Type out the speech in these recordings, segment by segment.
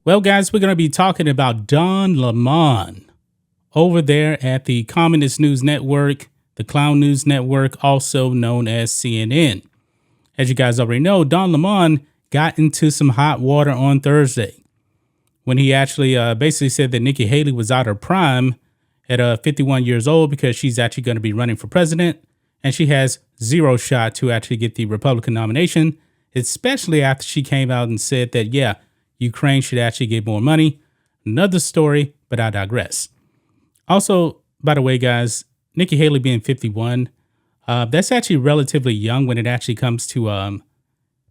Well, guys, we're going to be talking about Don Lemon over there at the Communist News Network, the Clown News Network, also known as CNN. As you guys already know, Don Lemon got into some hot water on Thursday when he actually basically said that Nikki Haley was out of prime at 51 years old because she's actually going to be running for president, and she has zero shot to actually get the Republican nomination, especially after she came out and said that, yeah, Ukraine should actually get more money. Another story, but I digress. Also, by the way, guys, Nikki Haley being 51, that's actually relatively young when it actually comes to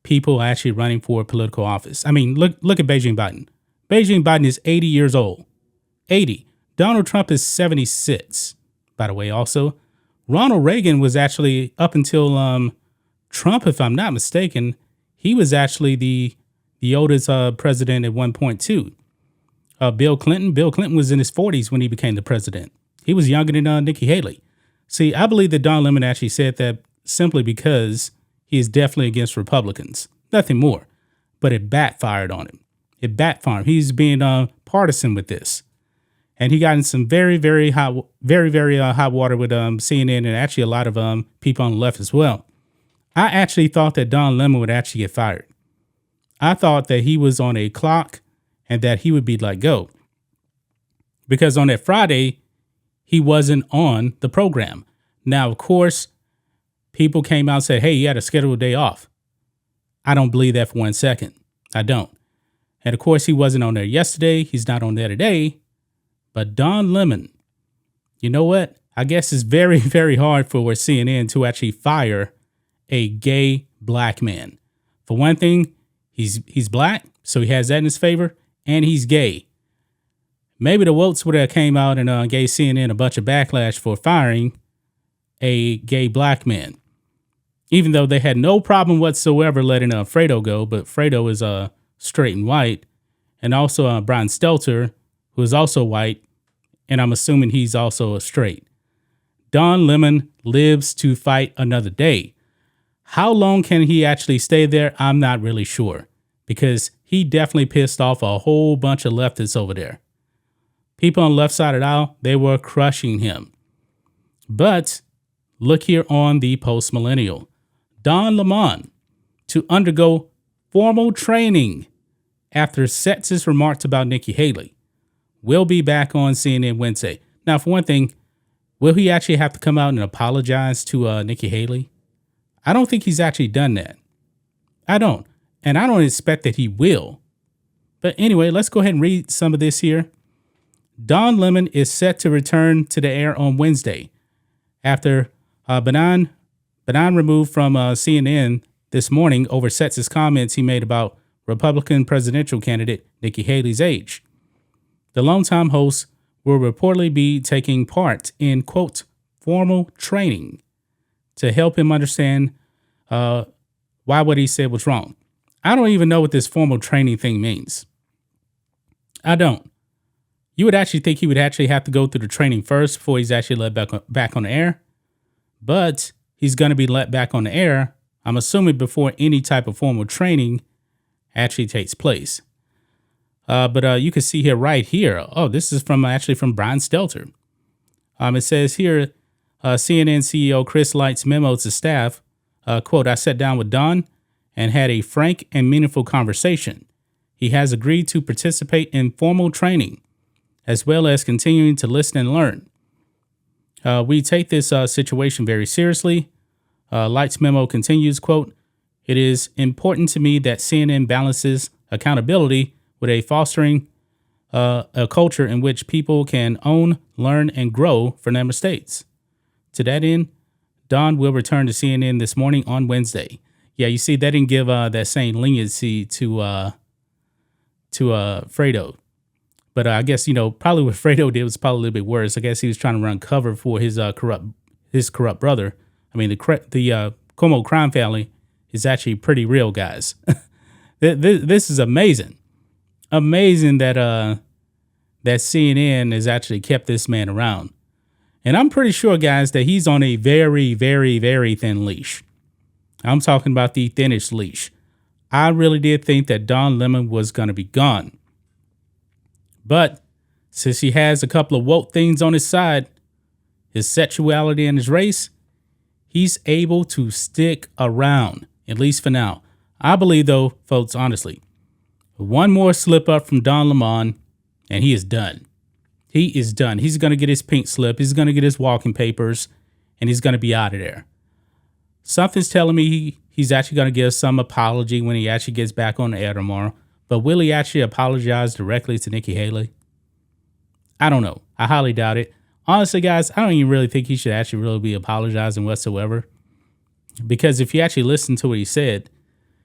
people actually running for political office. I mean, look at Beijing Biden. Beijing Biden is 80 years old. 80. Donald Trump is 76. By the way, also, Ronald Reagan was actually up until Trump, if I'm not mistaken, he was actually the oldest president at one point too. Bill Clinton was in his 40s when he became the president. He was younger than Nikki Haley. See, I believe that Don Lemon actually said that simply because he is definitely against Republicans. Nothing more. But it backfired on him. It backfired. He's being partisan with this. And he got in some very hot water with CNN and actually a lot of people on the left as well. I actually thought that Don Lemon would actually get fired. I thought that he was on a clock and that he would be let go. Because on that Friday, he wasn't on the program. Now, of course, people came out and said, hey, you had a scheduled day off. I don't believe that for 1 second. I don't. And of course, he wasn't on there yesterday. He's not on there today. But Don Lemon, you know what? I guess it's very hard for CNN to actually fire a gay black man. For one thing, he's black, so he has that in his favor, and he's gay. Maybe the votes would have came out and gave CNN a bunch of backlash for firing a gay black man, even though they had no problem whatsoever letting Fredo go. But Fredo is straight and white, and also Brian Stelter, who is also white, and I'm assuming he's also a straight. Don Lemon lives to fight another day. How long can he actually stay there? I'm not really sure, because he definitely pissed off a whole bunch of leftists over there. People on the left side of the aisle, they were crushing him. But look here on the Post-Millennial. Don Lemon to undergo formal training after sexist remarks about Nikki Haley. Will be back on CNN Wednesday. Now, for one thing, will he actually have to come out and apologize to Nikki Haley? I don't think he's actually done that. I don't. And I don't expect that he will. But anyway, let's go ahead and read some of this here. Don Lemon is set to return to the air on Wednesday after Benan removed from CNN this morning over sexist comments he made about Republican presidential candidate Nikki Haley's age. The longtime host will reportedly be taking part in, quote, formal training to help him understand why what he said was wrong. I don't even know what this formal training thing means. I don't. You would actually think he would actually have to go through the training first before he's actually let back on the air. But he's going to be let back on the air, I'm assuming, before any type of formal training actually takes place. But you can see here, right here. Oh, this is from Brian Stelter. It says here, CNN CEO Chris Light's memo to staff, quote, I sat down with Don and had a frank and meaningful conversation. He has agreed to participate in formal training, as well as continuing to listen and learn. We take this situation very seriously. Light's memo continues, quote, it is important to me that CNN balances accountability with a fostering a culture in which people can own, learn, and grow from their mistakes. To that end, Don will return to CNN this morning on Wednesday. Yeah, you see, they didn't give that same leniency to Fredo. But I guess, probably what Fredo did was probably a little bit worse. I guess he was trying to run cover for his corrupt brother. I mean, the Cuomo crime family is actually pretty real, guys. This is amazing. Amazing that that CNN has actually kept this man around. And I'm pretty sure, guys, that he's on a very thin leash. I'm talking about the thinnest leash. I really did think that Don Lemon was going to be gone. But since he has a couple of woke things on his side, his sexuality and his race, he's able to stick around, at least for now. I believe, though, folks, honestly, one more slip up from Don Lemon, and he is done. He is done. He's going to get his pink slip. He's going to get his walking papers, and he's going to be out of there. Something's telling me he's actually going to give some apology when he actually gets back on the air tomorrow. But will he actually apologize directly to Nikki Haley? I don't know. I highly doubt it. Honestly, guys, I don't even really think he should actually really be apologizing whatsoever. Because if you actually listen to what he said,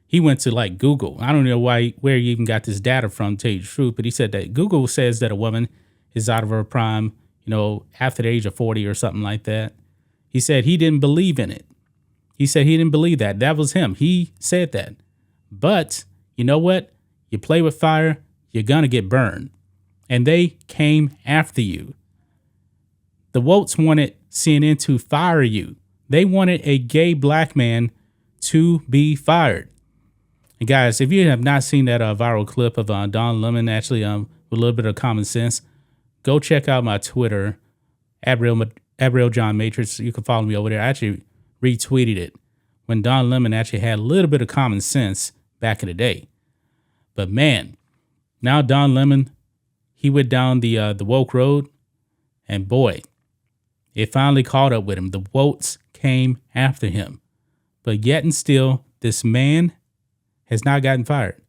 he went to like Google. I don't know where he even got this data from, to tell you the truth, but he said that Google says that a woman is out of her prime, after the age of 40 or something like that. He said he didn't believe in it. He said he didn't believe that. That was him. He said that. But you know what? You play with fire, you're going to get burned. And they came after you. The Wokes wanted CNN to fire you. They wanted a gay black man to be fired. And guys, if you have not seen that viral clip of Don Lemon, actually with a little bit of common sense, go check out my Twitter, @RealJohnMatrix. You can follow me over there. I actually retweeted it when Don Lemon actually had a little bit of common sense back in the day. But man, now Don Lemon, he went down the woke road, and boy, it finally caught up with him. The Wokes came after him. But yet and still, this man has not gotten fired.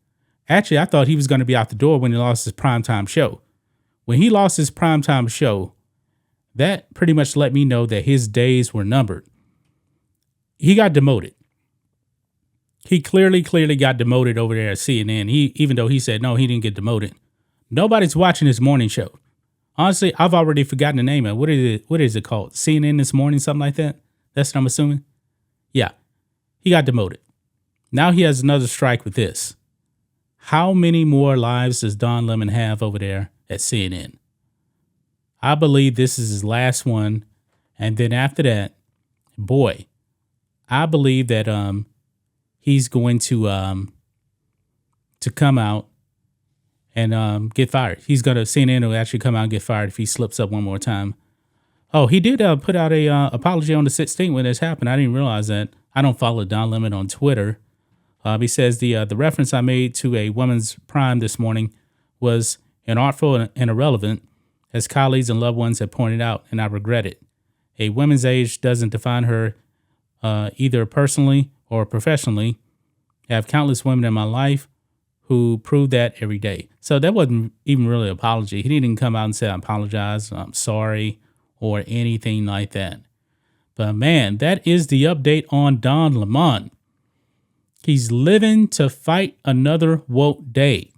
Actually, I thought he was going to be out the door when he lost his primetime show. When he lost his primetime show, that pretty much let me know that his days were numbered. He got demoted. He clearly got demoted over there at CNN. Even though he said no, he didn't get demoted. Nobody's watching his morning show. Honestly, I've already forgotten the name of it. What is it called? CNN This Morning, something like that? That's what I'm assuming. Yeah, he got demoted. Now he has another strike with this. How many more lives does Don Lemon have over there at CNN? I believe this is his last one. And then after that, boy, I believe that he's going to come out and get fired. CNN will actually come out and get fired if he slips up one more time. Oh, he did put out a apology on the 16th when this happened. I didn't realize that. I don't follow Don Lemon on Twitter. He says the reference I made to a woman's prime this morning was inartful and irrelevant, as colleagues and loved ones have pointed out, and I regret it. A woman's age doesn't define her either personally or professionally. I have countless women in my life who prove that every day. So that wasn't even really an apology. He didn't come out and say, I apologize, I'm sorry, or anything like that. But man, that is the update on Don Lemon. He's living to fight another woke day.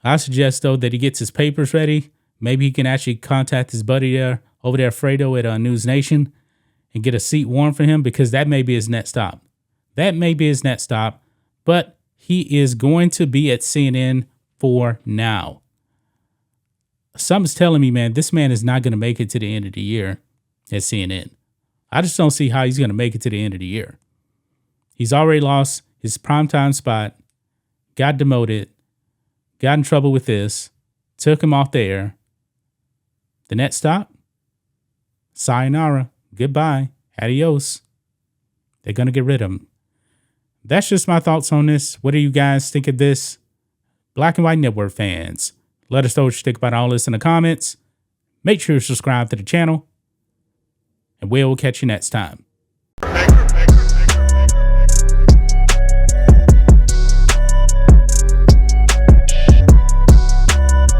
I suggest, though, that he gets his papers ready. Maybe he can actually contact his buddy over there, Fredo at News Nation, and get a seat warm for him, because that may be his next stop. That may be his next stop, but he is going to be at CNN for now. Something's telling me, man, this man is not going to make it to the end of the year at CNN. I just don't see how he's going to make it to the end of the year. He's already lost his primetime spot, got demoted, got in trouble with this, took him off the air. The next stop? Sayonara. Goodbye. Adios. They're going to get rid of him. That's just my thoughts on this. What do you guys think of this? Black and White Network fans, let us know what you think about all this in the comments. Make sure you subscribe to the channel, and we'll catch you next time.